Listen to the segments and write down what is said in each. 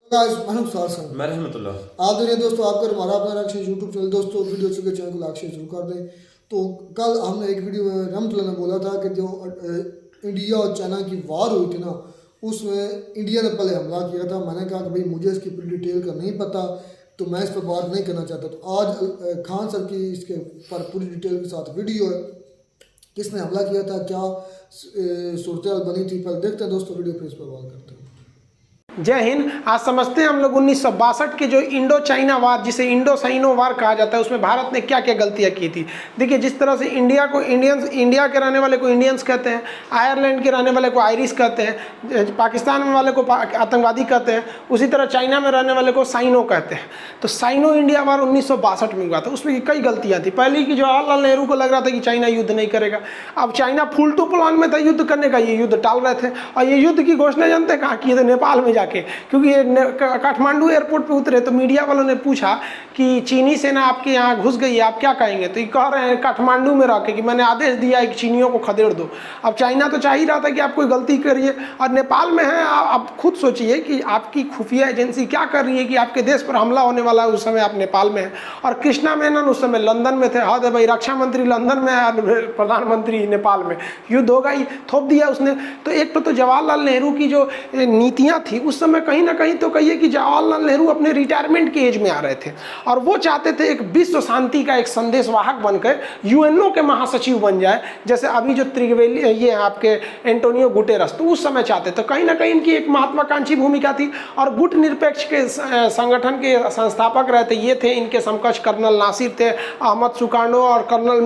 आप देखिए दोस्तों, आपका हमारा अपना अक्षय यूट्यूब चैनल। दोस्तों वीडियो के चैनल को अक्षय शुरू कर दें। तो कल हमने एक वीडियो में रहमतुल्लाह ने बोला था कि जो इंडिया और चाइना की वार हुई थी ना, उसमें इंडिया ने पहले हमला किया था। मैंने कहा कि भाई मुझे इसकी पूरी डिटेल का नहीं पता, तो मैं इस पर बात नहीं करना चाहता। तो आज खान सर की इसके पर पूरी डिटेल के साथ वीडियो है, किसने हमला किया था, क्या सूरत बनी थी। पहले देखते हैं दोस्तों वीडियो, फिर इस पर बात करते हैं। जय हिंद। आज समझते हैं हम लोग 1962 के जो इंडो चाइना वार, जिसे इंडो साइनो वार कहा जाता है, उसमें भारत ने क्या क्या गलतियां की थी। देखिए, जिस तरह से इंडिया को इंडिया के रहने वाले को इंडियंस कहते हैं, आयरलैंड के रहने वाले को आयरिश कहते हैं, पाकिस्तान में वाले को आतंकवादी कहते हैं, उसी तरह चाइना में रहने वाले को साइनो कहते हैं। तो साइनो इंडिया वार 1962 में हुआ था। उसमें कई गलतियाँ थी। पहली की, जवाहरलाल नेहरू को लग रहा था कि चाइना युद्ध नहीं करेगा। अब चाइना फुल टू प्लान में था युद्ध करने का, ये युद्ध टाल रहे थे। और ये युद्ध की घोषणा जानते हैं कहाँ की थे? नेपाल में जाके। क्योंकि ये काठमांडू एयरपोर्ट पे उतरे तो मीडिया वालों ने पूछा कि चीनी सेना आपके यहाँ घुस गई है, आप क्या कहेंगे? तो ये कह रहे हैं काठमांडू में रह के कि मैंने आदेश दिया है कि चीनियों को खदेड़ दो। अब चाइना तो चाह ही रहा था कि आप कोई गलती करिए, और नेपाल में है। आप खुद सोचिए कि आपकी खुफिया एजेंसी क्या कर रही है कि आपके देश पर हमला होने वाला है, उस समय आप नेपाल में हैं। और कृष्णा मेनन उस समय लंदन में थे। हाँ भाई, रक्षा मंत्री लंदन में है, प्रधानमंत्री नेपाल में। युद्ध होगा ही, थोप दिया उसने। तो एक तो जवाहरलाल नेहरू की जो नीतियाँ थी उस समय, कहीं ना कहीं तो कहिए कि जवाहरलाल नेहरू अपने रिटायरमेंट के एज में आ रहे थे, और वो चाहते थे एक विश्व शांति का एक संदेशवाहक बनकर यूएनओ के महासचिव बन जाए, जैसे अभी जो त्रिवेली ये आपके एंटोनियो गुटेरस, तो उस समय चाहते। तो कहीं ना कहीं इनकी एक महत्वाकांक्षी भूमिका थी। और गुट निरपेक्ष के संगठन के संस्थापक रहते ये थे। इनके समकक्ष कर्नल नासिर थे, अहमद सुकार्नो और कर्नल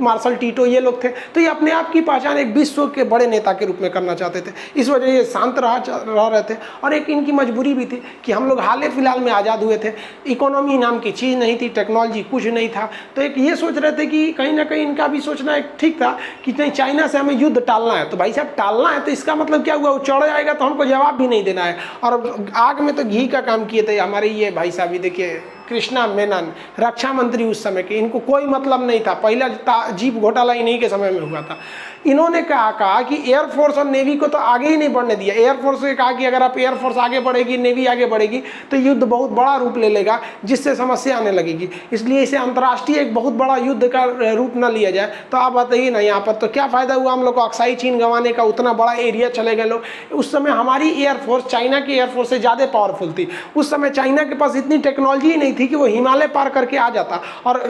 मार्शल टीटो, ये लोग थे। तो ये अपने आप की पहचान एक विश्व के बड़े नेता के रूप में करना चाहते थे। इस वजह ये शांत रह रहे थे। और एक इनकी मजबूरी भी थी कि हम लोग हाल फिलहाल में आज़ाद हुए थे, इकोनॉमी नाम की चीज़ नहीं थी, टेक्नोलॉजी कुछ नहीं था। तो एक ये सोच रहे थे कि कहीं ना कहीं इनका भी सोचना एक ठीक था कि नहीं, चाइना से हमें युद्ध टालना है। तो भाई साहब, टालना है तो इसका मतलब क्या हुआ? वो चढ़ जाएगा तो हमको जवाब भी नहीं देना है। और आग में तो घी का काम किए थे हमारे ये भाई साहब। देखिए, कृष्णा मेनन रक्षा मंत्री उस समय के, इनको कोई मतलब नहीं था। पहला जीप घोटाला इन्हीं के समय में हुआ था। इन्होंने कहा कि एयरफोर्स और नेवी को तो आगे ही नहीं बढ़ने दिया। एयरफोर्स ने कहा कि अगर आप एयरफोर्स आगे बढ़ेगी, नेवी आगे बढ़ेगी, तो युद्ध बहुत बड़ा रूप ले लेगा, जिससे समस्या आने लगेगी। इसलिए इसे अंतर्राष्ट्रीय एक बहुत बड़ा युद्ध का रूप न लिया जाए। तो आप बताइए ना, यहाँ पर तो क्या फायदा हुआ हम लोग को अक्साई चीन गंवाने का? उतना बड़ा एरिया चले गए लोग। उस समय हमारी एयरफोर्स चाइना की एयरफोर्स से ज़्यादा पावरफुल थी। उस समय चाइना के पास इतनी टेक्नोलॉजी ही नहीं थी कि वो हिमालय पार करके आ जाता। और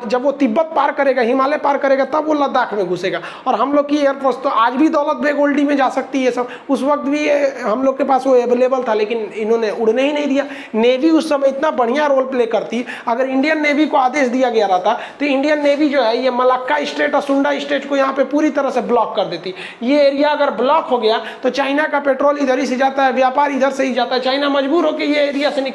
जब वो तिब्बत पार करेगा, हिमालय पार करेगा, तब वो लद्दाख में घुसेगा। और हम लोग की एयरफोर्स तो आज भी दौलत बेग ओल्डी में जा सकती है सब। उस वक्त भी हम लोग के पास वो अवेलेबल था, लेकिन इन्होंने उड़ने ही नहीं दिया। नेवी उस समय इतना बढ़िया रोल प्ले करती। अगर इंडियन नेवी को आदेश दिया गया रहता तो इंडियन नेवी जो है ये मलक्का स्टेट और सुंडा स्टेट को यहाँ पे पूरी तरह से ब्लॉक कर देती। ये एरिया अगर ब्लॉक हो गया तो चाइना का पेट्रोल इधर ही से जाता है, व्यापार इधर से ही जाता है। चाइना मजबूर होकर ये एरिया से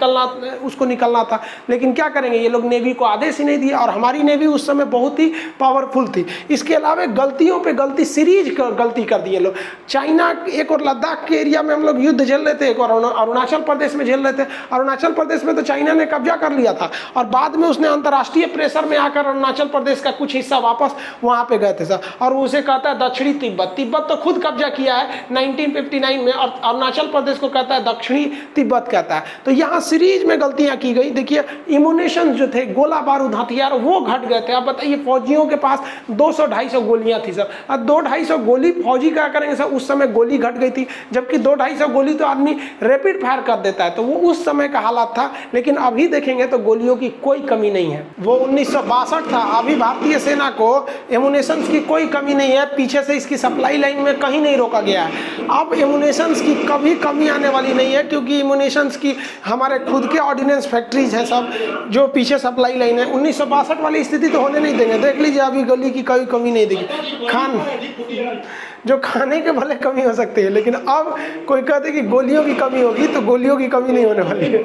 उसको निकलना था। लेकिन क्या करेंगे, ये लोग नेवी को आदेश ही नहीं दिया। और हमारी नेवी उस समय बहुत ही पावरफुल थी। इसके अलावा गलतियों पे गलती, सीरीज गलती कर दिए लोग। चाइना एक और लद्दाख के एरिया में हम लोग युद्ध झेल रहे थे, एक और अरुणाचल प्रदेश में झेल रहे थे। अरुणाचल प्रदेश में तो चाइना ने कब्जा कर लिया था, और बाद में उसने अंतर्राष्ट्रीय प्रेशर में आकर अरुणाचल प्रदेश का कुछ हिस्सा वापस वहां पे गए थे सर। और उसे कहता है दक्षिणी तिब्बत। तिब्बत तो खुद कब्जा किया है 1959 में, और अरुणाचल प्रदेश को कहता है दक्षिणी तिब्बत कहता है। तो यहाँ सीरीज में गलतियां की गई। देखिए, इम्यूनेशन जो थे, गोला बारूद हथियार, वो घट गए थे। अब बताइए, फौजियों के पास 200-250 गोलियां थी सर। अब 200-250 गोली फौजी क्या करेंगे सर? उस समय गोली घट गई थी, जबकि 200-250 गोली तो आदमी रैपिड फायर कर देता है। तो वो उस समय का हालात था। लेकिन अभी देखेंगे तो गोलियों की कोई कमी नहीं है। वो 1962 था। अभी भारतीय सेना को एमुनेशन की कोई कमी नहीं है। पीछे से इसकी सप्लाई लाइन में कहीं नहीं रोका गया है। अब एमुनेशन की कभी कमी आने वाली नहीं है, क्योंकि एमुनेशन की हमारे खुद के ऑर्डिनेंस फैक्ट्रीज हैं सब, जो पीछे सप्लाई लाइन है। 1962 वाली स्थिति तो होने नहीं देंगे। देख लीजिए, अभी गोली की कोई कमी नहीं देगी। जो खाने के भले कमी हो सकती है, लेकिन अब कोई कहते कि गोलियों की कमी होगी, तो गोलियों की कमी नहीं होने वाली है।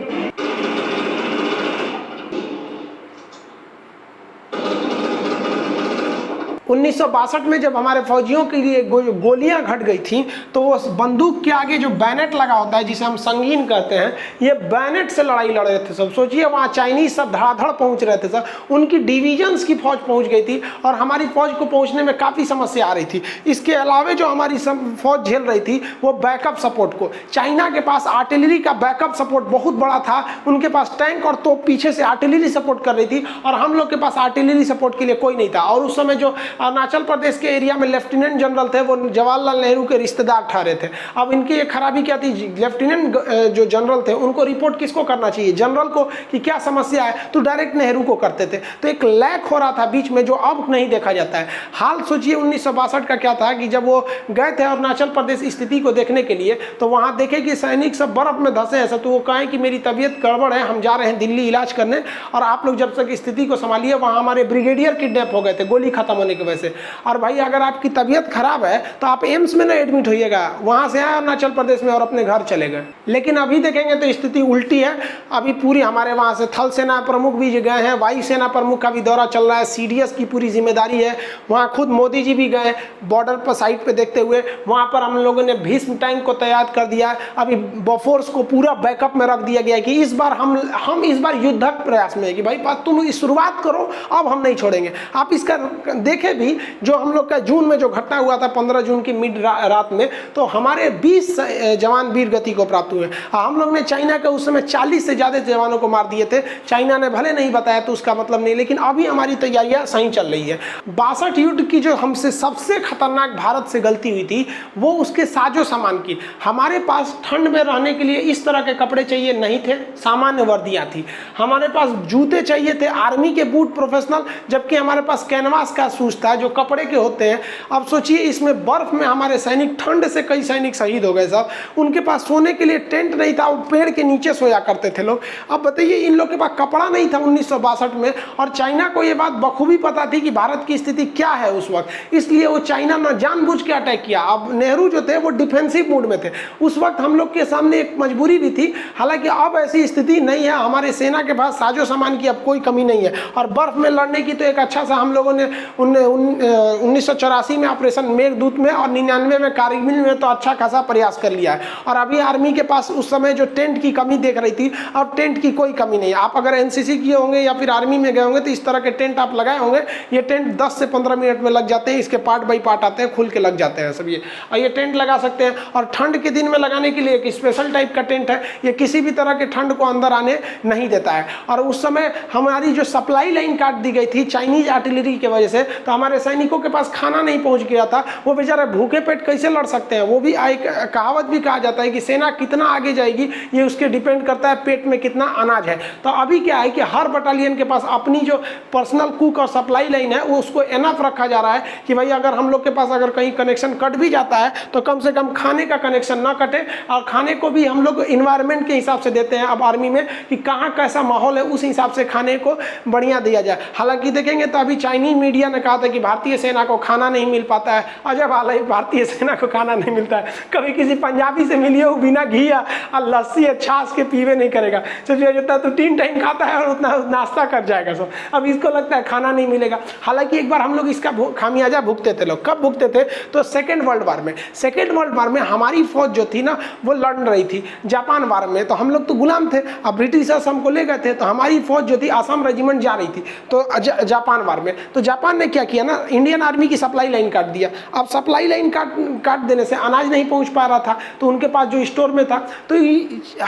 1962 में जब हमारे फौजियों के लिए गोलियां घट गई थी, तो वो बंदूक के आगे जो बैनेट लगा होता है, जिसे हम संगीन कहते हैं, ये बैनेट से लड़ाई लड़ रहे थे सब। सोचिए वहाँ चाइनीज सब धड़ाधड़ पहुँच रहे थे सब, उनकी डिवीजन्स की फौज पहुँच गई थी और हमारी फौज को पहुँचने में काफ़ी समस्या आ रही थी। इसके अलावा जो हमारी फौज झेल रही थी वो बैकअप सपोर्ट को, चाइना के पास आर्टिलरी का बैकअप सपोर्ट बहुत बड़ा था, उनके पास टैंक और तोप पीछे से आर्टिलरी सपोर्ट कर रही थी और हम लोग के पास आर्टिलरी सपोर्ट के लिए कोई नहीं था। और उस समय जो अरुणाचल प्रदेश के एरिया में लेफ्टिनेंट जनरल थे वो जवाहरलाल नेहरू के रिश्तेदार ठहरे थे। अब इनकी एक खराबी क्या थी, लेफ्टिनेंट जो जनरल थे उनको रिपोर्ट किसको करना चाहिए, जनरल को, कि क्या समस्या है, तो डायरेक्ट नेहरू को करते थे। तो एक लैक हो रहा था बीच में, जो अब नहीं देखा जाता है। हाल सोचिए 1962 का क्या था कि जब वो गए थे अरुणाचल प्रदेश स्थिति को देखने के लिए, तो वहाँ देखे कि सैनिक सब बर्फ में धंसे हैं सब, तो वो कहें कि मेरी तबीयत गड़बड़ है, हम जा रहे हैं दिल्ली इलाज करने और आप लोग जब तक स्थिति को संभालिए। वहाँ हमारे ब्रिगेडियर किडनैप हो गए थे गोली खत्म होने की वजह से। और भाई अगर आपकी तबीयत खराब है तो आप एम्स में ना एडमिट होइएगा, वहाँ से आए अरुणाचल प्रदेश में और अपने घर चले गए। लेकिन अभी देखेंगे तो स्थिति उल्टी है। अभी पूरी हमारे वहाँ से थल सेना प्रमुख भी गए हैं, वायु सेना प्रमुख का भी दौरा चल रहा है, CDS की पूरी जिम्मेदारी है। वहाँ खुद मोदी जी भी गए बॉर्डर पर साइड पे देखते हुए। वहाँ पर हम लोगों ने भीष्म टैंक को तैयार कर दिया, अभी बोफोर्स को पूरा बैकअप में रख दिया गया है कि इस बार हम इस बार युद्धक प्रयास में है कि भाई तुम शुरुआत करो, अब हम नहीं छोड़ेंगे। आप इसका देखें भी, जो हम लोग का जून में जो घटना हुआ था 15 जून की मिड रात में, तो हमारे 20 जवान वीर गति को प्राप्त हुए। हम लोग ने चाइना के उस समय 40 से ज़्यादा जवानों को मार दिए थे। चाइना ने भले नहीं बताया तो उसका मतलब नहीं, लेकिन अभी हमारी तैयारियां सही चल रही है। 62 युद्ध की जो हमसे सबसे खतरनाक भारत से गलती हुई थी वो उसके साजो सामान की। हमारे पास ठंड में रहने के लिए इस तरह के कपड़े चाहिए नहीं थे, सामान्य वर्दियां थी। हमारे पास जूते चाहिए थे, आर्मी के बूट प्रोफेशनल, जबकि हमारे पास कैनवास का शूज था जो कपड़े के होते हैं। अब सोचिए इसमें बर्फ में हमारे सैनिक, ठंड से कई सैनिक शहीद हो गए साहब। उनके पास सोने के लिए टेंट नहीं था, वो पेड़ के नीचे सोया करते थे लोग। अब बताइए इन लोग के पास कपड़ा नहीं था 1962 में, और चाइना को ये बात बखूबी पता थी कि भारत की स्थिति क्या है उस वक्त, इसलिए वो चाइना ने जानबूझ के अटैक किया। अब नेहरू जो थे वो डिफेंसिव मूड में थे। उस वक्त हम लोग के सामने एक मजबूरी भी थी, हालांकि अब ऐसी स्थिति नहीं है। हमारे सेना के पास साजो सामान की अब कोई कमी नहीं है, और बर्फ में लड़ने की तो एक अच्छा सा हम लोगों ने 1984 में ऑपरेशन मेघदूत में और 99 में कारगिल में तो अच्छा खासा प्रयास कर लिया है। और अभी आर्मी के पास उस समय जो टेंट की कमी देख रही थी, अब टेंट की कोई कमी नहीं है। आप अगर NCC किए होंगे या फिर आर्मी में गए होंगे तो इस तरह के टेंट आप लगाए होंगे। ये टेंट 10 से 15 मिनट में लग जाते हैं, इसके पार्ट बाई पार्ट आते हैं, खुल के लग जाते हैं सब ये। और ये टेंट लगा सकते हैं, और ठंड के दिन में लगाने के लिए एक स्पेशल टाइप का टेंट है, ये किसी भी तरह के ठंड को अंदर आने नहीं देता है। और उस समय हमारी जो सप्लाई लाइन काट दी गई थी चाइनीज आर्टिलरी की वजह से, तो हमारे सैनिकों के पास खाना नहीं पहुंच गया था। वो बेचारे भूखे पेट कैसे लड़ सकते हैं। वो भी एक कहावत भी कहा जाता है कि सेना कितना आगे जाएगी ये उसके डिपेंड करता है पेट में कितना अनाज है। तो अभी क्या है कि हर बटालियन के पास अपनी जो पर्सनल कुक और सप्लाई लाइन है वो उसको एनफ रखा जा रहा है कि भाई अगर हम लोग के पास अगर कहीं कनेक्शन कट भी जाता है तो कम से कम खाने का कनेक्शन ना कटे। और खाने को भी हम लोग इन्वायरमेंट के हिसाब से देते हैं अब आर्मी में, कि कहाँ कैसा माहौल है उस हिसाब से खाने को बढ़िया दिया जाए। हालांकि देखेंगे तो अभी चाइनीज मीडिया ने कहा था कि भारतीय सेना को खाना नहीं मिल पाता है। अजब हाल है, भारतीय सेना को खाना नहीं मिलता है। कभी किसी पंजाबी से मिलिए वो बिना घी या लस्सी या छाछ के पीवे नहीं करेगा, सोचिए जितना तो 3 टाइम खाता है और उतना नाश्ता कर जाएगा सब। अब इसको लगता है खाना नहीं मिलेगा। हालांकि एक बार हम लोग इसका खामियाजा भुगते थे। लोग कब भुगते थे, तो सेकेंड वर्ल्ड वार में। सेकेंड वर्ल्ड वार में हमारी फौज जो थी ना वो लड़ रही थी जापान वार में, तो हम लोग तो गुलाम थे। अब ब्रिटिशर्स हमको ले गए थे, तो हमारी फौज जो थी आसाम रेजिमेंट जा रही थी तो जापान वार में। तो जापान ने क्या किया ना, इंडियन आर्मी की सप्लाई लाइन काट दिया। अब सप्लाई लाइन काट देने से अनाज नहीं पहुंच पा रहा था, तो उनके पास जो स्टोर में था, तो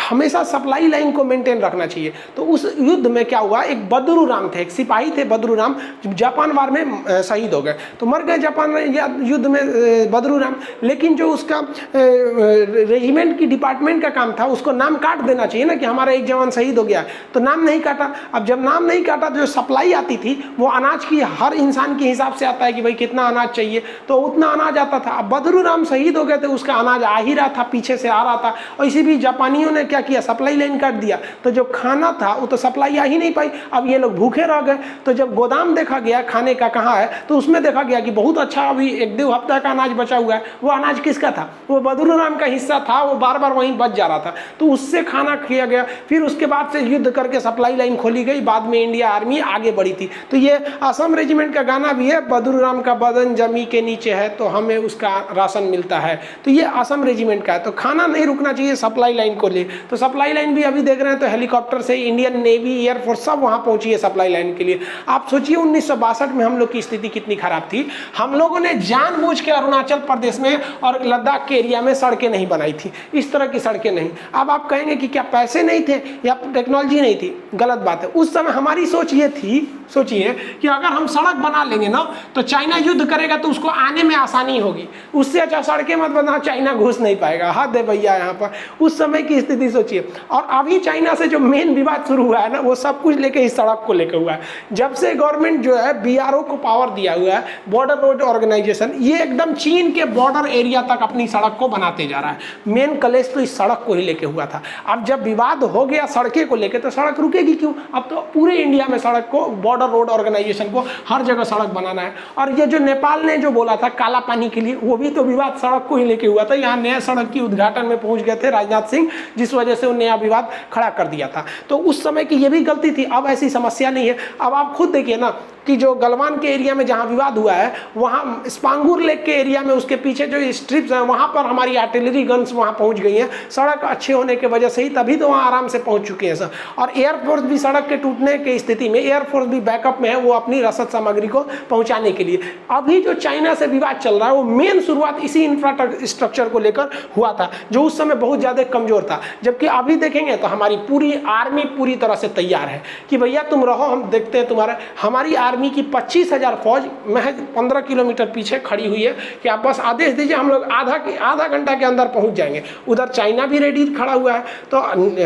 हमेशा सप्लाई लाइन को मेंटेन रखना चाहिए। तो उस युद्ध में क्या हुआ, एक बदरू राम थे, एक सिपाही थे बदरू राम, जापान वार में शहीद हो गए, तो मर गए जापान युद्ध में बदरू राम। लेकिन जो उसका रेजिमेंट की डिपार्टमेंट का काम था उसको नाम काट देना चाहिए ना कि हमारा एक जवान शहीद हो गया, तो नाम नहीं काटा। अब जब नाम नहीं काटा तो जो सप्लाई आती थी वो अनाज की हर इंसान के हिसाब से आता है कि भाई कितना अनाज चाहिए, तो उतना अनाज आता था। अब बदरू राम शहीद हो गए थे, उसका अनाज आ ही रहा था, पीछे से आ रहा था, और इसी भी जापानियों ने क्या किया, सप्लाई लाइन काट दिया। तो जो खाना था वो तो सप्लाई आ ही नहीं पाई। अब ये लोग भूखे रह गए। तो जब गोदाम देखा गया खाने का कहाँ है, तो उसमें देखा गया कि बहुत अच्छा अभी 1-2 हफ्ता का अनाज बचा हुआ है। वो अनाज किसका था, वो बदरू राम का हिस्सा था, वो बार बार वहीं बच जा रहा था, तो उससे खाना किया गया। फिर उसके बाद से युद्ध करके सप्लाई लाइन खोली गई, बाद में इंडिया आर्मी आगे बढ़ी थी। तो ये असम रेजिमेंट का गाना भी है, बदरूराम का बदन जमी के नीचे है तो हमें उसका राशन मिलता है। तो ये असम रेजिमेंट का है। तो खाना नहीं रुकना चाहिए सप्लाई लाइन को ले। तो सप्लाई लाइन भी अभी देख रहे हैं तो हेलीकॉप्टर से इंडियन नेवी, एयरफोर्स सब वहाँ पहुँची है सप्लाई लाइन के लिए। आप सोचिए 1962 में हम लोग की स्थिति कितनी खराब थी। हम लोगों ने जानबूझ के अरुणाचल प्रदेश में और लद्दाख के एरिया में सड़कें नहीं बनाई थी, इस तरह की सड़कें नहीं। अब आप कहेंगे कि क्या पैसे नहीं थे या टेक्नोलॉजी नहीं थी, गलत बात है। उस समय हमारी सोच ये थी, सोचिए कि अगर हम सड़क बना लेंगे ना तो चाइना युद्ध करेगा तो उसको आने में आसानी होगी, उससे अच्छा सड़कें मत बना, चाइना घुस नहीं पाएगा। हद है भैया यहाँ पर, उस समय की स्थिति सोचिए। और अभी चाइना से जो मेन विवाद शुरू हुआ है ना, वो सब कुछ लेके इस सड़क को लेकर हुआ है। जब से गवर्नमेंट जो है BRO को पावर दिया हुआ है, बॉर्डर रोड ऑर्गेनाइजेशन, ये एकदम चीन के बॉर्डर एरिया तक अपनी सड़क को बनाते जा रहा है। मेन कलेश तो इस सड़क को ही लेके हुआ था। अब जब विवाद हो गया सड़कें को लेकर तो सड़क रुकेगी क्यों? अब तो पूरे इंडिया में सड़क को, बॉर्डर रोड ऑर्गेनाइजेशन को हर जगह सड़क बनाना है। और ये जो नेपाल ने जो बोला था काला पानी के लिए, वो भी तो विवाद सड़क को ही लेके हुआ था। यहाँ नया सड़क की उद्घाटन में पहुंच गए थे राजनाथ सिंह, जिस वजह से वो नया विवाद खड़ा कर दिया था। तो उस समय की ये भी गलती थी। अब ऐसी समस्या नहीं है। अब आप खुद देखिए ना कि जो गलवान के एरिया में जहाँ विवाद हुआ है, वहाँ स्पांगुर लेक के एरिया में उसके पीछे जो स्ट्रिप्स हैं वहाँ पर हमारी आर्टिलरी गन्स वहाँ पहुँच गई हैं, सड़क अच्छे होने के वजह से ही, तभी तो वहाँ आराम से पहुँच चुके हैं सर। और एयरफोर्स भी सड़क के टूटने की स्थिति में एयरफोर्स भी बैकअप में है, वो अपनी रसद सामग्री को पहुँचाने के लिए। अभी जो चाइना से विवाद चल रहा है वो मेन शुरुआत इसी इंफ्रास्ट्रक्चर को लेकर हुआ था, जो उस समय बहुत ज़्यादा कमज़ोर था। जबकि अभी देखेंगे तो हमारी पूरी आर्मी पूरी तरह से तैयार है कि भैया तुम रहो, हम देखते हैं तुम्हारा। हमारी आर्मी की 25,000 फौज महज 15 किलोमीटर पीछे खड़ी हुई है कि आप बस आदेश दीजिए, हम लोग आधा घंटा के अंदर पहुंच जाएंगे। उधर चाइना भी रेडी खड़ा हुआ है, तो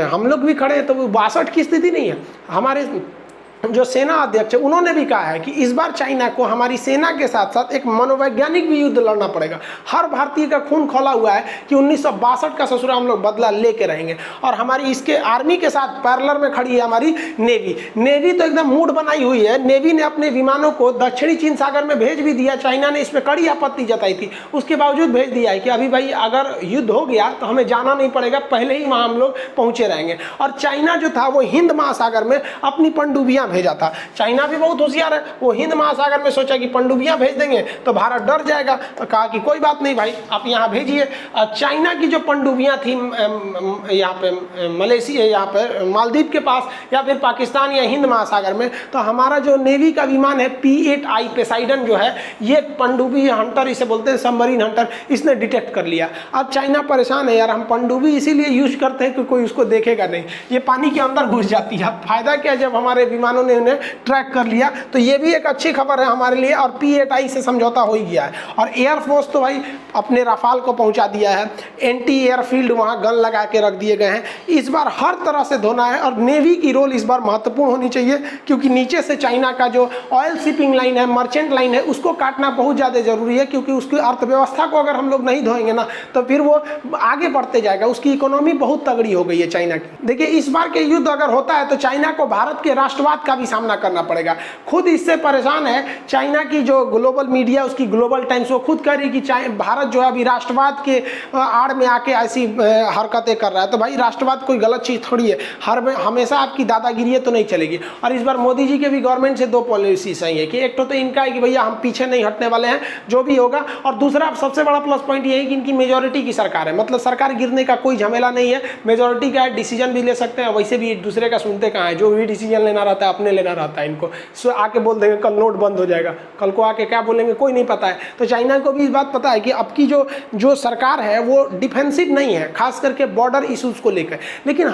हम लोग भी खड़े हैं। तो 62 की स्थिति नहीं है। हमारे जो सेना अध्यक्ष है उन्होंने भी कहा है कि इस बार चाइना को हमारी सेना के साथ साथ एक मनोवैज्ञानिक भी युद्ध लड़ना पड़ेगा। हर भारतीय का खून खौला हुआ है कि 1962 का ससुरा हम लोग बदला लेके रहेंगे। और हमारी इसके आर्मी के साथ पैरेलल में खड़ी है हमारी नेवी तो एकदम मूड बनाई हुई है। नेवी ने अपने विमानों को दक्षिणी चीन सागर में भेज भी दिया। चाइना ने इस पर कड़ी आपत्ति जताई थी, उसके बावजूद भेज दिया है कि अभी भाई अगर युद्ध हो गया तो हमें जाना नहीं पड़ेगा, पहले ही वहाँ हम लोग पहुँचे रहेंगे। और चाइना जो था वो हिंद महासागर में अपनी पनडुब्बियां भेजा था। चाइना भी बहुत होशियार है, वो हिंद महासागर में सोचा कि पनडुब्बियां भेज देंगे तो भारत डर जाएगा, तो कहा कि कोई बात नहीं भाई आप यहाँ भेजिए। चाइना की जो पनडुब्बियां थी यहाँ पे मलेशिया, यहाँ पे मालदीव के पास या फिर पाकिस्तान या हिंद महासागर में, तो हमारा जो नेवी का विमान है P-8I पोसाइडन जो है, ये पनडुब्बी हंटर इसे बोलते हैं, सबमरीन हंटर, इसने डिटेक्ट कर लिया। अब चाइना परेशान है, यार हम पनडुब्बी इसीलिए यूज करते हैं कि कोई उसको देखेगा नहीं, ये पानी के अंदर घुस जाती है। फायदा क्या जब हमारे विमानों ने उन्हें ट्रैक कर लिया। तो ये भी एक अच्छी खबर है हमारे लिए। और P-8I से समझौता हो ही गया है। और एयरफोर्स तो भाई अपने राफाल को पहुंचा दिया है, एंटी एयरफील्ड वहां गन लगा के रख दिए गए हैं। इस बार हर तरह से धोना है। और नेवी की रोल इस बार महत्वपूर्ण होनी चाहिए, क्योंकि नीचे से चाइना का जो ऑयल शिपिंग लाइन है, मर्चेंट लाइन है, उसको काटना बहुत ज़्यादा जरूरी है। क्योंकि उसकी अर्थव्यवस्था को अगर हम लोग नहीं धोएंगे ना तो फिर वो आगे बढ़ते जाएगा। उसकी इकोनॉमी बहुत तगड़ी हो गई है चाइना की। देखिए इस बार के युद्ध अगर होता है तो चाइना को भारत के राष्ट्रवाद का भी सामना करना पड़ेगा। खुद इससे परेशान है चाइना की जो ग्लोबल मीडिया, उसकी ग्लोबल टाइम्स, वो खुद कह रही कि भारत जो है अभी राष्ट्रवाद के आड़ में आके ऐसी हरकतें कर रहा है। तो भाई राष्ट्रवाद कोई गलत चीज़ थोड़ी है, हमेशा आपकी दादागिरी तो नहीं चलेगी। और इस बार मोदी जी के भी गवर्नमेंट से दो पॉलिसीज आई है कि एक तो इनका है कि भैया हम पीछे नहीं हटने वाले हैं जो भी होगा, और दूसरा सबसे बड़ा प्लस पॉइंट ये है कि इनकी मेजोरिटी की सरकार है, मतलब सरकार गिरने का कोई झमेला नहीं है। मेजोरिटी का डिसीजन भी ले सकते हैं, वैसे भी दूसरे का सुनते कहाँ है, जो भी डिसीजन लेना रहता है अपने लेना रहता है इनको। सो आके बोल देंगे कल नोट बंद हो जाएगा, कल को आके क्या बोलेंगे कोई नहीं पता है। तो चाइना को भी इस बात पता है कि अब की जो सरकार है वो डिफेंसिव नहीं है, खास करके बॉर्डर इशूज़ को लेकर। लेकिन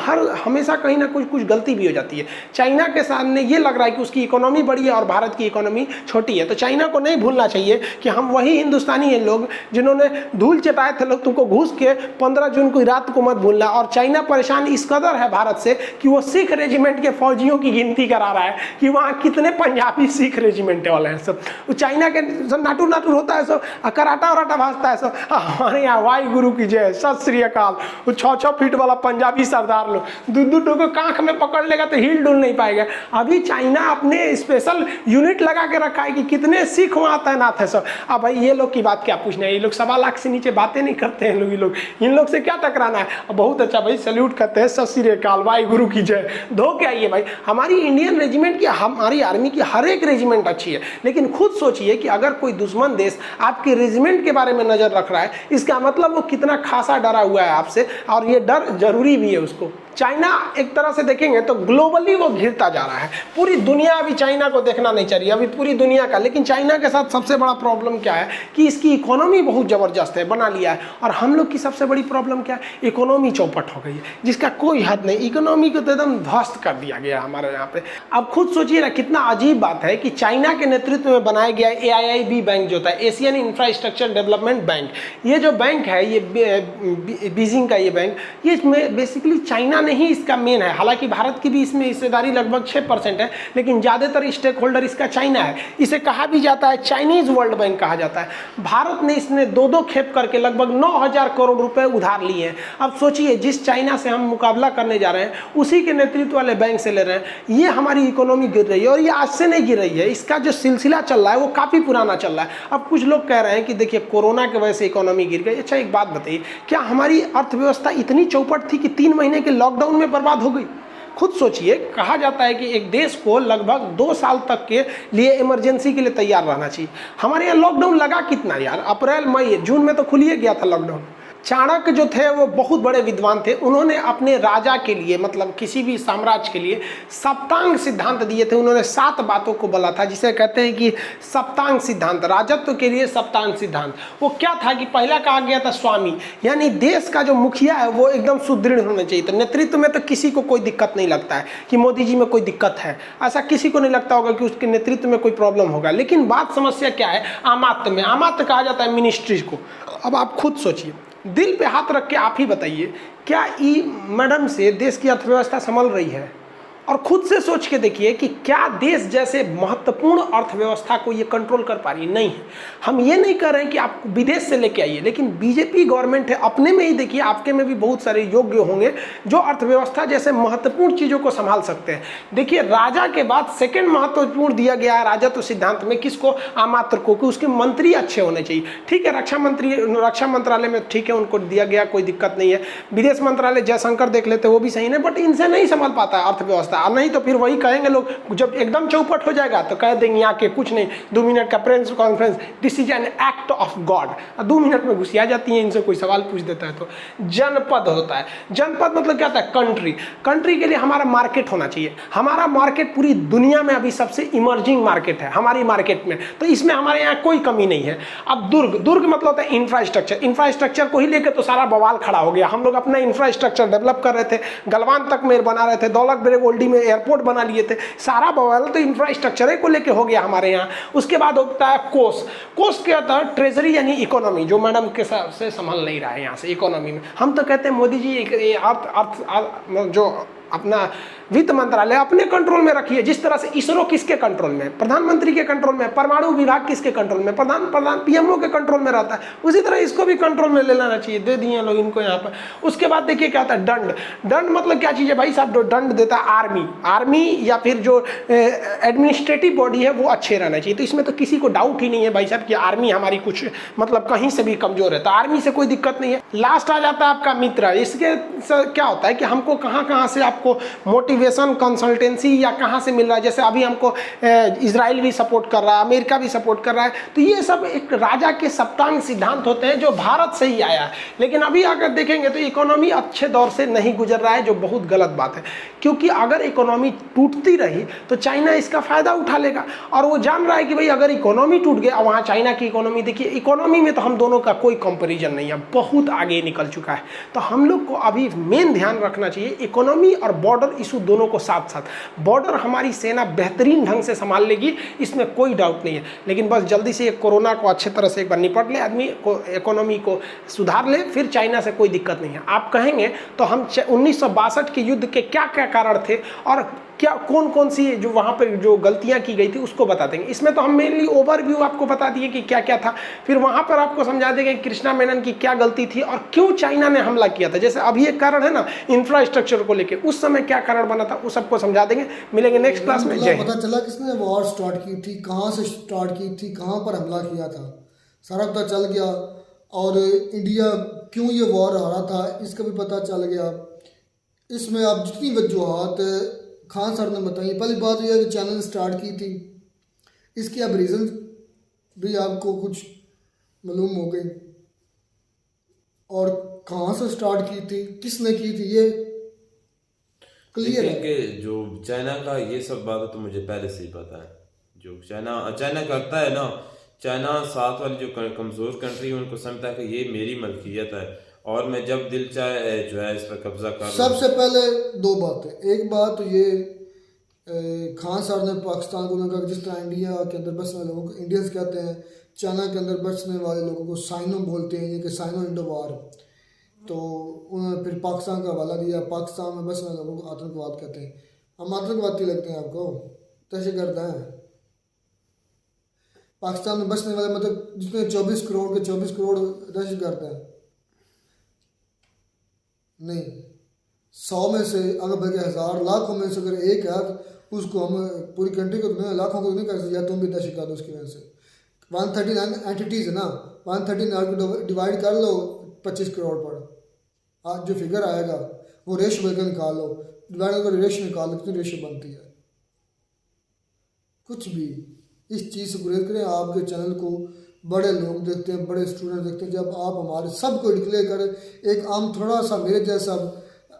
हमेशा कहीं ना कुछ गलती भी हो जाती है। चाइना के सामने ये लग रहा है कि उसकी इकोनॉमी बड़ी है और भारत की इकोनॉमी छोटी है। तो चाइना को नहीं भूलना चाहिए कि हम वही हिंदुस्तानी हैं लोग जिन्होंने धूल चटाए थे लोग, तुमको घुस के 15 जून की रात को मत भूलना। और चाइना परेशान इस कदर है भारत से कि वो सिख रेजिमेंट के फौजियों की गिनती करा रहा है कि वहाँ कितने पंजाबी सिख रेजिमेंट वाले हैं सब। चाइना के सब नाटू नाटू होता है, सब कराटा वराटा भाजता है सब। हमारे यहाँ वाई गुरु की जय, सत श्री अकाल। वो 6-6 फीट वाला पंजाबी सरदार लोग दू को कांख में पकड़ लेगा तो हिल डुल नहीं पाएगा। अभी चाइना अपने स्पेशल यूनिट लगा के रखा है कि कितने सिख वहाँ तैनात है सब। अब भाई ये लोग की बात क्या पूछना है, ये लोग 1.25 लाख से नीचे बातें नहीं करते हैं लोग। ये लोग इन लोग से क्या टकराना है। बहुत अच्छा भाई, सैल्यूट करते हैं, सत श्री अकाल, वाई गुरु की जय। धो के आइए भाई, हमारी इंडियन रेजिमेंट की, हमारी आर्मी की हर एक रेजिमेंट अच्छी है, लेकिन खुद सोचिए कि अगर कोई दुश्मन देश आपके रेजिमेंट के बारे में नज़र रख रहा है, इसका मतलब वो कितना खासा डरा हुआ है आपसे, और ये डर जरूरी भी है उसको। चाइना एक तरह से देखेंगे तो ग्लोबली वो घिरता जा रहा है, पूरी दुनिया अभी चाइना को देखना नहीं चाहिए, अभी पूरी दुनिया का। लेकिन चाइना के साथ सबसे बड़ा प्रॉब्लम क्या है कि इसकी इकोनॉमी बहुत ज़बरदस्त है, बना लिया है, और हम लोग की सबसे बड़ी प्रॉब्लम क्या है, इकोनॉमी चौपट हो गई है, जिसका कोई हद नहीं, इकोनॉमी को तो एकदम ध्वस्त कर दिया गया हमारे यहाँ पे। अब खुद सोचिए ना, कितना अजीब बात है कि चाइना के नेतृत्व में बनाया गया AIIB बैंक जो था, एशियन इंफ्रास्ट्रक्चर डेवलपमेंट बैंक, ये जो बैंक है, ये बीजिंग का ये बैंक, ये बेसिकली चाइना नहीं इसका मेन है। हालांकि भारत की भी इसमें हिस्सेदारी लगभग 6% है, लेकिन ज़्यादातर स्टेक होल्डर इसका चाइना है। इसे कहा भी जाता है चाइनीज वर्ल्ड बैंक कहा जाता है। भारत ने इसमें दो खेप करके लगभग 9,000 करोड़ रुपए उधार लिए हैं। अब सोचिए, जिस चाइना से हम मुकाबला करने जा रहे हैं, उसी के नेतृत्व वाले बैंक से ले रहे हैं, ये हमारी इकोनॉमी गिर रही है, और ये आज से नहीं गिर रही है, इसका जो सिलसिला चल रहा है वो काफ़ी पुराना चल रहा है। अब कुछ लोग कह रहे हैं कि देखिए कोरोना की वजह से इकोनॉमी गिर गई। अच्छा, एक बात बताइए, क्या हमारी अर्थव्यवस्था इतनी चौपट थी कि 3 महीने के लॉकडाउन में बर्बाद हो गई? खुद सोचिए, कहा जाता है कि एक देश को लगभग 2 साल तक के लिए इमरजेंसी के लिए तैयार रहना चाहिए। हमारे यहाँ लॉकडाउन लगा कितना यार, अप्रैल मई जून में तो खुल ही गया था लॉकडाउन। चाणक्य जो थे वो बहुत बड़े विद्वान थे, उन्होंने अपने राजा के लिए, मतलब किसी भी साम्राज्य के लिए सप्तांग सिद्धांत दिए थे। उन्होंने 7 बातों को बोला था, जिसे कहते हैं कि सप्तांग सिद्धांत, राजत्व के लिए सप्तांग सिद्धांत। वो क्या था कि पहला कहा गया था स्वामी, यानी देश का जो मुखिया है वो एकदम सुदृढ़ होना चाहिए। तो नेतृत्व में तो किसी को कोई दिक्कत नहीं लगता है कि मोदी जी में कोई दिक्कत है, ऐसा किसी को नहीं लगता होगा कि उसके नेतृत्व में कोई प्रॉब्लम होगा। लेकिन बात समस्या क्या है, आमात्य में। आमात्य कहा जाता है मिनिस्ट्रीज को। अब आप खुद सोचिए, दिल पे हाथ रख के आप ही बताइए, क्या ई मैडम से देश की अर्थव्यवस्था संभल रही है? और खुद से सोच के देखिए कि क्या देश जैसे महत्वपूर्ण अर्थव्यवस्था को ये कंट्रोल कर पा रही है? नहीं है। हम ये नहीं कर रहे हैं कि आप विदेश से लेके आइए, लेकिन बीजेपी गवर्नमेंट है, अपने में ही देखिए, आपके में भी बहुत सारे योग्य होंगे जो अर्थव्यवस्था जैसे महत्वपूर्ण चीज़ों को संभाल सकते हैं। देखिए, राजा के बाद सेकेंड महत्वपूर्ण दिया गया है राजत्व सिद्धांत में किसको? आमात्र को, कि उसके मंत्री अच्छे होने चाहिए। ठीक है, रक्षा मंत्रालय में ठीक है, उनको दिया गया, कोई दिक्कत नहीं है। विदेश मंत्रालय जयशंकर देख लेते, वो भी सही नहीं, बट इनसे नहीं संभाल पाता है अर्थव्यवस्था। नहीं तो फिर वही कहेंगे लोग, जब एकदम चौपट हो जाएगा तो कह देंगे यहाँ के कुछ नहीं, 2 मिनट का press conference, this is an act of God. 2 minute में घुसिया जाती है, इनसे कोई सवाल पूछ देता है तो। जनपद होता है, जनपद मतलब क्या होता है? कंट्री। कंट्री के लिए हमारा मार्केट होना चाहिए। हमारा मार्केट पूरी दुनिया में अभी सबसे इमर्जिंग मार्केट है हमारी मार्केट में, तो इसमें हमारे यहाँ कोई कमी नहीं है। अब दुर्ग, दुर्ग मतलब होता है इंफ्रास्ट्रक्चर। इंफ्रास्ट्रक्चर को ही लेकर तो सारा बवाल खड़ा हो गया। हम लोग अपना इंफ्रास्ट्रक्चर डेवलप कर रहे थे, गलवान तक में बना रहे थे, दौलत बेग ओल्डी में एयरपोर्ट बना लिए थे, सारा बवाल तो इंफ्रास्ट्रक्चर को लेके हो गया हमारे यहाँ। उसके बाद होता है कोष। कोष क्या होता है? ट्रेजरी, यानी इकोनॉमी, जो मैडम के साथ से संभल नहीं रहा है यहाँ से इकोनॉमी में। हम तो कहते हैं मोदी जी जो अपना वित्त मंत्रालय अपने कंट्रोल में रखिए। जिस तरह से इसरो किसके कंट्रोल में? प्रधानमंत्री के कंट्रोल में। परमाणु विभाग किसके कंट्रोल में? प्रधान PMO के कंट्रोल में रहता है। उसी तरह इसको भी कंट्रोल में ले लेना चाहिए। दे दिए लोग इनको यहाँ पर। उसके बाद देखिए क्या होता है? दंड। दंड मतलब क्या चीज़ है भाई साहब? जो दंड देता है आर्मी या फिर जो एडमिनिस्ट्रेटिव बॉडी है वो अच्छे रहना चाहिए। तो इसमें तो किसी को डाउट ही नहीं है भाई साहब कि आर्मी हमारी कुछ मतलब कहीं से भी कमजोर है, तो आर्मी से कोई दिक्कत नहीं है। लास्ट आ जाता है आपका मित्र। इसके क्या होता है कि हमको कहाँ से आपको मोटिवेशन कंसल्टेंसी या कहाँ से मिल रहा है? जैसे अभी हमको इजराइल भी सपोर्ट कर रहा है, अमेरिका भी सपोर्ट कर रहा है। तो ये सब एक राजा के सप्तांग सिद्धांत होते हैं जो भारत से ही आया है। लेकिन अभी अगर देखेंगे तो इकोनॉमी अच्छे दौर से नहीं गुजर रहा है, जो बहुत गलत बात है, क्योंकि अगर इकोनॉमी टूटती रही तो चाइना इसका फायदा उठा लेगा। और वो जान रहा है कि भाई अगर इकोनॉमी टूट गया, वहाँ चाइना की इकोनॉमी देखिए, इकोनॉमी में तो हम दोनों का कोई कंपेरिजन नहीं है, बहुत आगे निकल चुका है। तो हम लोग को अभी मेन ध्यान रखना चाहिए इकोनॉमी और बॉर्डर इशू दोनों को साथ साथ। बॉर्डर हमारी सेना बेहतरीन ढंग से संभाल लेगी, इसमें कोई डाउट नहीं है। लेकिन बस जल्दी से कोरोना को अच्छे तरह से एक बार निपट ले आदमी को, इकोनॉमी को सुधार ले, फिर चाइना से कोई दिक्कत नहीं है। आप कहेंगे तो हम 1962 के युद्ध के क्या क्या कारण थे और क्या कौन कौन सी जो वहाँ पर जो गलतियाँ की गई थी उसको बता देंगे। इसमें तो हम मेनली ओवरव्यू आपको बता दिए कि क्या क्या था, फिर वहाँ पर आपको समझा देंगे कृष्णा मेनन की क्या गलती थी और क्यों चाइना ने हमला किया था। जैसे अभी एक कारण है ना इंफ्रास्ट्रक्चर को लेके, उस समय क्या कारण बना था, उस सबको समझा देंगे। मिलेंगे नेक्स्ट क्लास में। जय हिंद। पता चला किसने वॉर स्टार्ट की थी, कहाँ से स्टार्ट की थी, कहाँ पर हमला किया था, सारा पता चल गया। और इंडिया क्यों ये वॉर हारा था इसका भी पता चल गया। इसमें आप जितनी वजूहात खान सर ने बताई। पहली बात यह है कि चैनल स्टार्ट की थी, इसके अब रीज़न भी आपको कुछ मालूम हो गई, और कहाँ से स्टार्ट की थी, किसने की थी, ये क्लियर है। कि जो चाइना का ये सब बात तो मुझे पहले से ही पता है। जो चाइना चाइना करता है ना, चाइना साथ वाली जो कमज़ोर कंट्री है उनको समझता है कि ये मेरी मलकियत है और मैं जब दिल चाहे जो है इस पर कब्जा कर लूं। सबसे पहले दो बातें, एक बात तो ये खान साहब ने पाकिस्तान को कहा जिस तरह इंडिया के अंदर बसने वाले लोगों को इंडियंस कहते हैं, चाइना के अंदर बसने वाले लोगों को साइनो बोलते हैं, ये कि साइनो इंडो वार, तो उन्होंने फिर पाकिस्तान का हवाला दिया, पाकिस्तान में बसने वाले लोगों को आतंकवाद कहते हैं। हम आतंकवादी लगते हैं आपको, तैसे करता है पाकिस्तान में बसने वाले, मतलब जिसमें 24 करोड़ के 24 करोड़ दहशत गर्द है नहीं, 100 में से अगर बल्कि 1000 लाखों में से अगर एक है तो उसको हम पूरी कंट्री को नहीं, लाखों को नहीं कर सकते, या तुम भी दहशत गर्द उसकी वजह से। 139 एंटिटीज़ है ना, 139 को डिवाइड कर लो 25 करोड़ पर, आज जो फिगर आएगा वो रेशो बल्कि निकाल लो, डिवाइड कर रेशो निकाल लो, कितनी रेशो बनती है। कुछ भी इस चीज़ से गुरेज करें। आपके चैनल को बड़े लोग देखते हैं, बड़े स्टूडेंट देखते हैं, जब आप हमारे सबको डिक्लेयर करें, एक आम थोड़ा सा मेरे जैसा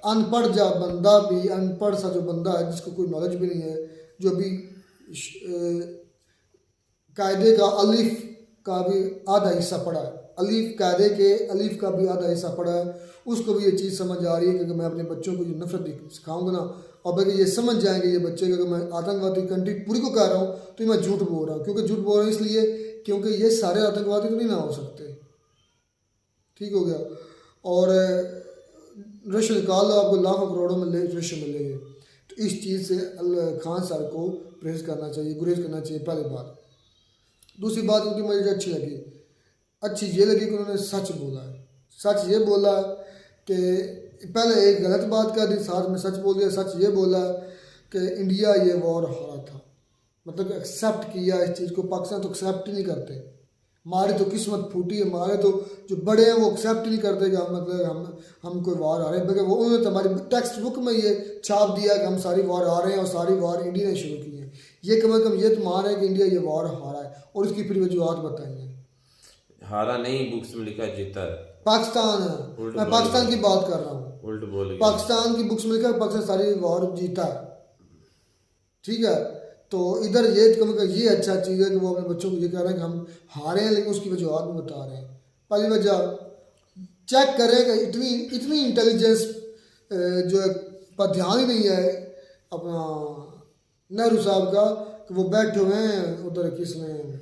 अनपढ़ जा बंदा भी, अनपढ़ सा जो बंदा है जिसको कोई नॉलेज भी नहीं है, जो भी कायदे का अलिफ का भी आधा हिस्सा पढ़ा है, अलिफ कायदे के अलिफ का भी आधा हिस्सा पढ़ा है, उसको भी ये चीज़ समझ आ रही है कि मैं अपने बच्चों को जो नफरत सिखाऊंगा ना, और बल्कि ये समझ जाएंगे ये बच्चे कि अगर मैं आतंकवादी कंट्री पूरी को कह रहा हूँ तो मैं झूठ बोल रहा हूँ। क्योंकि झूठ बोल रहा हूँ इसलिए क्योंकि ये सारे आतंकवादी तो नहीं ना हो सकते, ठीक हो गया। और रेशो निकाल लो, आपको लाखों करोड़ों में रेशो मिलेगी। तो इस चीज़ से खान साहब को परहेज करना चाहिए, गुरेज करना चाहिए, पहली बात। दूसरी बात उनकी मुझे अच्छी लगी, अच्छी ये लगी कि उन्होंने सच बोला है। सच ये बोला कि पहले एक गलत बात कर दी, साथ में सच बोल दिया। सच ये बोला कि इंडिया ये वॉर हारा था, मतलब एक्सेप्ट किया इस चीज़ को। पाकिस्तान तो एक्सेप्ट ही नहीं करते, हमारी तो किस्मत फूटी है, हमारे तो जो बड़े हैं वो एक्सेप्ट ही नहीं करते कि हम मतलब हम कोई वार आ रहे हैं, बल्कि वो उन्होंने तो हमारी टेक्स्ट बुक में ये छाप दिया कि हम सारी वार आ रहे हैं और सारी वार इंडिया ने शुरू की है। ये कम से कम ये तो मान है कि इंडिया ये वार हारा है, और इसकी फिर वजूहत बताई हैं। हारा नहीं, बुक्स में लिखा है जीता है। पाकिस्तान है, मैं पाकिस्तान की बात कर रहा हूँ, उल्ट बोल गया। पाकिस्तान की बुक्स में लिखा है पाकिस्तान सारी वार जीता है, ठीक है। तो इधर ये कम का ये अच्छा चीज़ है कि वो अपने बच्चों को ये कह रहे हैं कि हम हारे हैं, लेकिन उसकी वजूहत भी बता रहे हैं। पहली वजह चेक करें कि इतनी इंटेलिजेंस जो है पर ध्यान ही नहीं है अपना नेहरू साहब का, कि वो बैठे हुए हैं उधर किसमें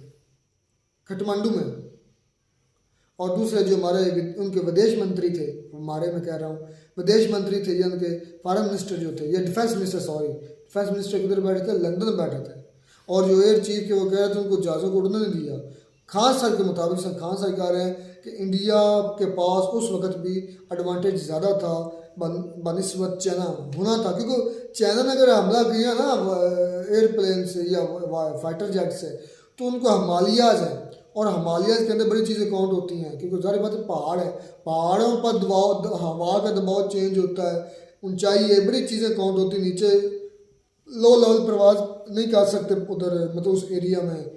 काठमांडू में, और दूसरे जो हमारे उनके विदेश मंत्री थे, हमारे में कह रहा हूँ विदेश मंत्री थे, या उनके फॉरेन मिनिस्टर जो थे, या defence minister, sorry defence minister किधर बैठे थे, लंदन में बैठे थे, और जो एयर चीफ के वो कह रहे थे उनको जहाज़ों को उड़ने नहीं दिया। खान सर के मुताबिक सर खान सर कह रहे हैं कि इंडिया के पास उस वक्त भी एडवांटेज ज़्यादा था बनिस्बत चाइना होना था, क्योंकि चाइना ने अगर हमला किया ना एयरप्लेन से या फाइटर जेट से, तो उनको हिमालयाज़ हैं, और हिमालयाज़ के अंदर बड़ी चीज़ें काउंट होती हैं, क्योंकि सारी बात पहाड़ है, पहाड़ों पर दबाव, हवा का दबाव चेंज होता है, ऊंचाई है, बड़ी चीज़ें काउंट होती हैं। नीचे लो लेवल प्रवास नहीं कर सकते उधर, मतलब उस एरिया में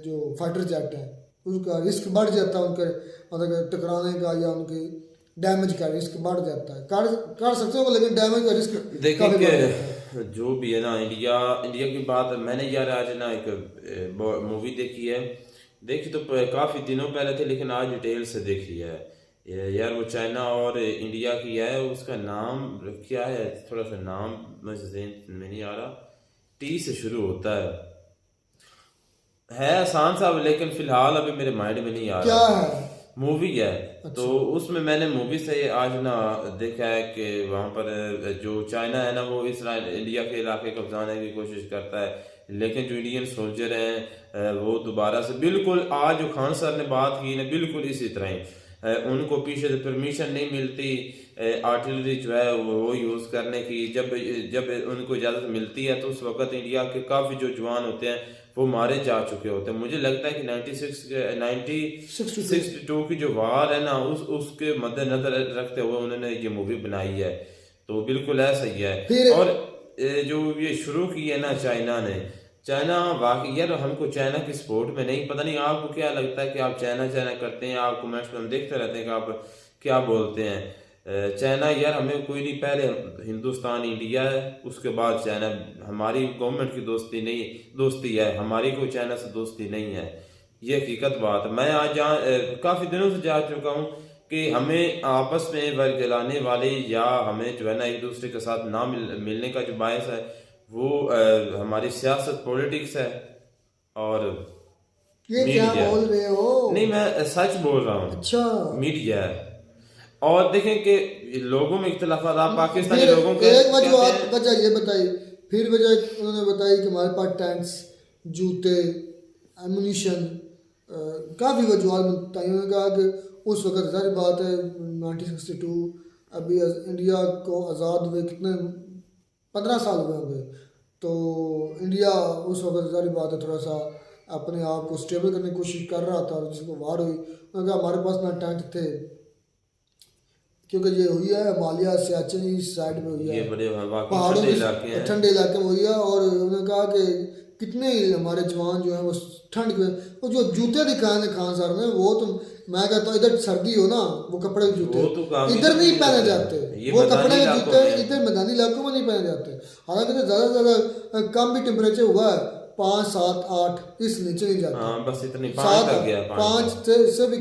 जो फाइटर जेट है उसका रिस्क बढ़ जाता है, उनके मतलब टकराने का या उनके डैमेज का रिस्क बढ़ जाता है। कर सकते हो, लेकिन डैमेज का रिस्क देखिए जो भी है ना, इंडिया की बात मैंने यार आज ना एक मूवी देखी तो काफ़ी दिनों पहले थे, लेकिन आज डिटेल से देखी है यार। वो चाइना और इंडिया की है, उसका नाम क्या है, थोड़ा सा नाम मुझे ज़हन में नहीं आ रहा, टी से शुरू होता है आसान सा, लेकिन फिलहाल अभी मेरे माइंड में नहीं आ रहा क्या है, मूवी है। अच्छा। तो उसमें मैंने मूवी से आज ना देखा है कि वहाँ पर जो चाइना है ना वो इंडिया के इलाके कब्जाने की कोशिश करता है, लेकिन जो इंडियन सोल्जर हैं वो दोबारा से बिल्कुल आज जो खान सर ने बात की ना बिल्कुल इसी तरह ही उनको पीछे से परमिशन नहीं मिलती आर्टिलरी जो है वो यूज़ करने की। जब उनको इजाज़त मिलती है तो उस वक्त इंडिया के काफ़ी जो जवान होते हैं वो मारे जा चुके होते हैं। मुझे लगता है कि 1962 की जो वार है ना उसके मद्देनजर रखते हुए उन्होंने ये मूवी बनाई है, तो बिल्कुल ऐसा ही है। फिर और जो ये शुरू की है ना चाइना ने, चाइना वाकई यार हमको चाइना की सपोर्ट में नहीं, पता नहीं आपको क्या लगता है कि आप चाइना चाइना करते हैं, आप कमेंट्स में हम देखते रहते हैं कि आप क्या बोलते हैं। चाइना यार हमें कोई नहीं, पहले हिंदुस्तान इंडिया है, उसके बाद चाइना। हमारी गवर्नमेंट की दोस्ती नहीं, दोस्ती है हमारी, कोई चाइना से दोस्ती नहीं है, ये हकीकत बात है। मैं आज काफ़ी दिनों से जा चुका हूँ कि हमें आपस में वर्ग जलाने वाले या हमें जो है ना एक दूसरे के साथ ना मिलने का जो बायस है वो हमारी सियासत पॉलिटिक्स है और ये क्या मीडिया। बोल रहे हो? नहीं मैं सच बोल रहा हूँ। अच्छा, मीडिया है। और देखें कि लोगों में इख्तिलाफात, आप पाकिस्तानी फिर लोगों के एक वजह वजह ये बताई, फिर वजह उन्होंने बताई कि हमारे पास टैंक्स, जूते, एमुनिशन, काफ़ी वजूहत बताई। उन्होंने कहा कि उस वक्त सारी बात है 1962, अभी इंडिया को आज़ाद हुए कितने 15 साल हुए होंगे, तो इंडिया उस वक्त सारी बात है थोड़ा सा अपने आप को स्टेबल करने की कोशिश कर रहा था, और जिसको वार हुई उन्होंने कहा हमारे पास ना टैंक थे, क्योंकि ये हुई है हिमालय सियाचिन इस साइड में हुई है, ये बड़े पहाड़ों ठंडे के इलाके हैं। ठंडे इलाके में हुई है। और उन्होंने कहा कि कितने ही हमारे जवान जो हैं वो ठंड में, वो जो जूते दिखाए हैं खान साहब ने, वो तो मैं कहता हूँ इधर सर्दी हो ना वो कपड़े के जूते वो तो काफी इधर नहीं पहने होते हैं। जाते, ये वो मैदानी कपड़े के इलाकों जूते में। इधर मैदानी इलाकों में नहीं पहने जाते। हालांकि तो ज़्यादा से ज़्यादा कम भी टेम्परेचर हुआ है 5, 7, 8 इस नीचे नहीं जाता। हाँ बस इतनी 5 तक गया, 5 से भी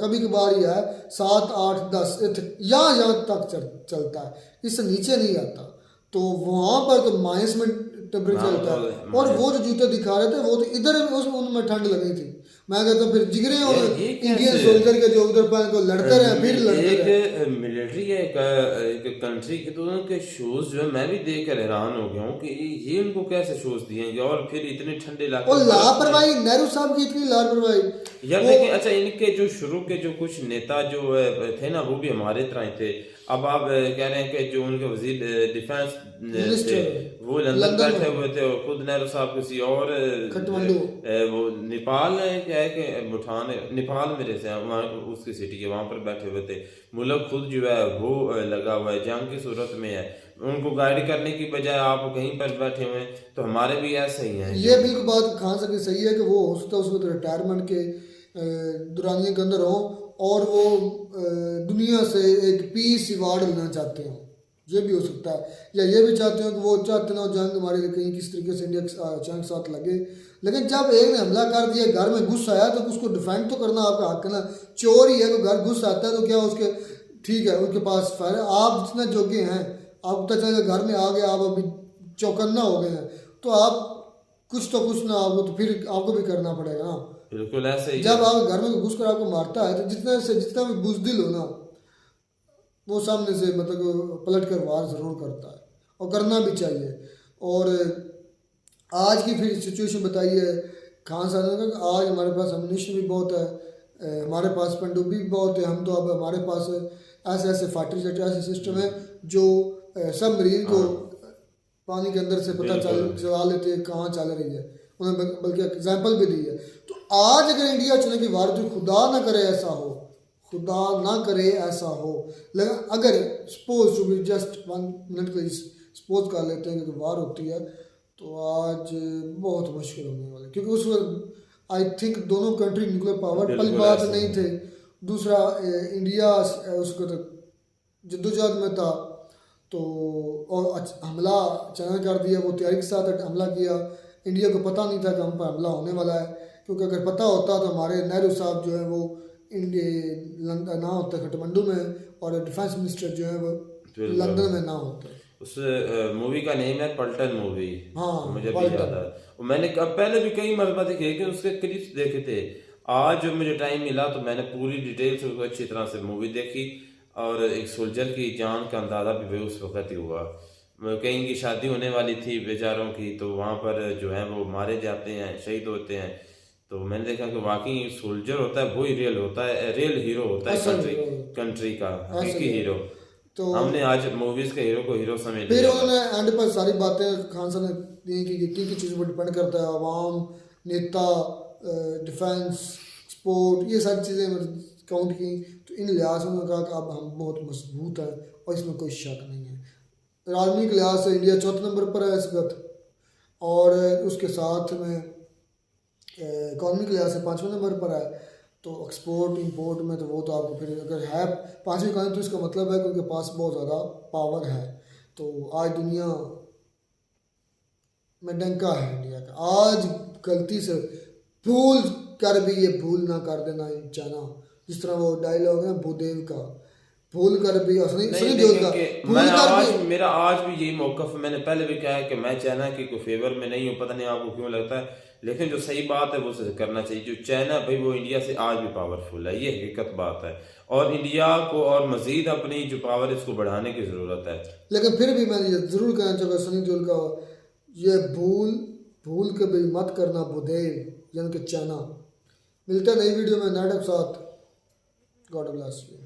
कभी कभार ही है 7, 8, 10 यहाँ तक चलता है, इससे नीचे नहीं आता। तो वहाँ पर तो माइनस में टेम्परेचर हाँ, चलता तो है। और वो जो जूते दिखा रहे थे वो तो इधर उनमें ठंड लगी थी। मैं कहता हूँ फिर जिगरे और ये इंडियन कैसे? सोल्जर के जो उधर पहन को लड़ते रहे फिर लड़ते रहे। एक मिलिट्री है एक कंट्री के, तो उनके शूज जो है मैं भी देख कर हैरान हो गया हूँ कि ये उनको कैसे शूज दिए, और फिर इतने ठंडे इलाके और में। लापरवाही, नेहरू साहब की इतनी लापरवाही। यार देखिए, अच्छा इनके जो शुरू के जो कुछ नेता जो थे ना वो भी हमारे तरह ही थे। अब आप कह रहे हैं कि जो उनके वजीर डिफेंस थे वो लंदन बैठे हुए थे, और खुद नेहरू साहब किसी और काठमांडू वो नेपाल है क्या है कि भूटान, नेपाल मेरे से वहाँ उसकी सिटी है, वहाँ पर बैठे हुए थे। मुल्क खुद जो है वो लगा हुआ है, जंग की सूरत में है, उनको गाइड करने की बजाय आप कहीं पर बैठे हुए हैं। तो हमारे भी ऐसे ही हैं। ये बिल्कुल बात खान साहब की सही है कि वो हो सकता है उस वक्त रिटायरमेंट के दौरानिए के अंदर हो और वो दुनिया से एक पीस अवार्ड लेना चाहते हो, ये भी हो सकता है। या ये भी चाहते हो कि वो चाहते ना जंग हमारे कहीं किस तरीके से इंडिया चाइना के साथ लगे। लेकिन जब एक ने हमला कर दिया, घर में घुस आया, तो उसको डिफेंड तो करना आपका हक है ना। चोर ही है तो घर घुस आता है तो क्या उसके ठीक है उनके पास फायर, आप जितने जोगे हैं आपको पता चलेगा घर में आ गया, आप अभी चौकन्ना हो गए हैं, तो आप कुछ तो कुछ ना आपको तो फिर आपको भी करना पड़ेगा ना। बिल्कुल ऐसे ही जब आप घर में घुस कर आपको मारता है तो जितना भी बुजदिल हो ना वो सामने से मतलब पलट कर वार ज़रूर करता है, और करना भी चाहिए। और आज की फिर सिचुएशन बताई है खान साहब ने कि आज हमारे पास एमुनिशन भी बहुत है, हमारे पास पनडुब्बी भी बहुत है, हम तो अब हमारे पास ऐसे ऐसे फाइटर जेट ऐसे सिस्टम है जो सब मरीन को पानी के अंदर से पता चला लेते हैं कहाँ चल रही है। उन्होंने बल्कि एग्जाम्पल भी दी है। तो आज अगर इंडिया चलने की वार, जो खुदा ना करे ऐसा हो, खुदा ना करे ऐसा हो, लेकिन अगर suppose to be just 1 minute के लिए सपोज कर लेते हैं कि वार होती है, तो आज बहुत मुश्किल होने वाला है। क्योंकि उस वक्त आई थिंक दोनों कंट्री न्यूक्लियर पावर पल बात नहीं थे। दूसरा इंडिया उसको तो जद्दोजहद में था, तो और हमला चाइना कर दिया, वो तैयारी के साथ हमला किया। इंडिया को पता नहीं था कि हम पर हमला होने वाला है, क्योंकि अगर पता होता तो हमारे नेहरू साहब जो है वो इंडिया ना होते काठमांडू में, और डिफेंस मिनिस्टर जो है वो लंदन में ना होते। उस मूवी का नेम है पलटन मूवी। हाँ, मुझे भी याद है। मैंने पहले भी कई मरतबा देखे, लेकिन उसके क्लिप्स देखे थे। आज जब मुझे टाइम मिला तो मैंने पूरी डिटेल से अच्छी तरह से मूवी देखी, और एक सोल्जर की जान का अंदाजा भी उस वक्त ही हुआ। कहीं की शादी होने वाली थी बेचारों की, तो वहाँ पर जो है वो मारे जाते हैं, शहीद होते हैं। तो मैंने देखा कि वाकई सोल्जर होता है वही रियल होता है, रियल हीरो होता है कंट्री का हकीकी हीरो। तो हमने आज मूवीज के हीरो को हीरो समझ लिया। फिर उन्होंने एंड पर सारी बातें खान साहब ने दी कि किन चीज़ों पर डिपेंड करता है, आवाम, नेता, डिफेंस, स्पोर्ट, ये सारी चीज़ें काउंट की। तो इन लिहाज से उन्होंने कहा कि अब हम बहुत मजबूत हैं और इसमें कोई शक नहीं है। आर्मी के लिहाज से इंडिया चौथे नंबर पर है इस वक्त, और उसके साथ में इकॉनमी के लिहाज से 5वें नंबर पर है। तो एक्सपोर्ट इंपोर्ट में तो वो तो आपको फिर अगर है 5वीं इकॉनमी तो इसका मतलब है कि उनके पास बहुत ज़्यादा पावर है। तो आज दुनिया में डंका है इंडिया का। आज गलती से भूल कर भी ये भूल ना कर देना चाइना, जिस तरह वो डायलॉग है भूदेव का, भूल कर भी सनी देओल का भूल कर भी। मेरा आज भी यही मौकफ, मैंने पहले भी कहा है कि मैं चाइना के कोई फेवर में नहीं हूँ, पता नहीं आपको क्यों लगता है, लेकिन जो सही बात है वो करना चाहिए। जो चाइना भाई वो इंडिया से आज भी पावरफुल है, ये हकीकत बात है, और इंडिया को और मजीद अपनी जो पावर है इसको बढ़ाने की ज़रूरत है। लेकिन फिर भी मैं ये ज़रूर कहना चाहूँगा सनी देओल का, ये भूल के भी मत करना भूदेव यानी कि चाइना। मिलता है नई वीडियो में नाटक साथ। God bless you.